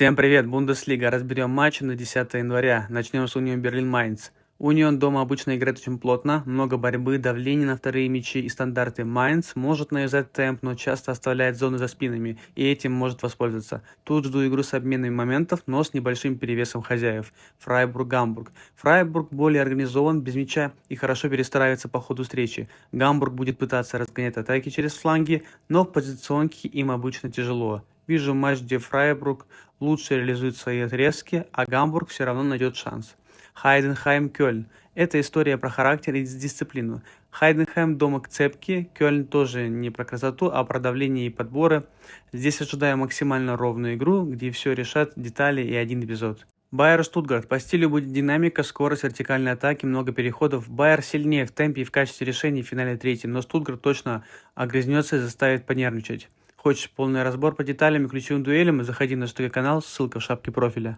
Всем привет, Бундеслига. Разберем матчи на 10 января. Начнем с Унион Берлин-Майнц. Унион дома обычно играет очень плотно, много борьбы, давление на вторые мячи и стандарты. Майнц может навязать темп, но часто оставляет зоны за спинами, и этим может воспользоваться. Тут жду игру с обменами моментов, но с небольшим перевесом хозяев. Фрайбург-Гамбург. Фрайбург более организован, без мяча и хорошо перестраивается по ходу встречи. Гамбург будет пытаться разгонять атаки через фланги, но в позиционке им обычно тяжело. Вижу матч, где Фрайбург лучше реализует свои отрезки, а Гамбург все равно найдет шанс. Хайденхайм-Кёльн. Это история про характер и дисциплину. Хайденхайм дома цепкий, Кёльн тоже не про красоту, а про давление и подборы. Здесь ожидаю максимально ровную игру, где все решат детали и один эпизод. Байер-Штутгарт. По стилю будет динамика, скорость, вертикальной атаки, много переходов. Байер сильнее в темпе и в качестве решений в финале третий, но Штутгарт точно огрызнется и заставит понервничать. Хочешь полный разбор по деталям и ключевым дуэлям? Заходи на ЖТК канал, ссылка в шапке профиля.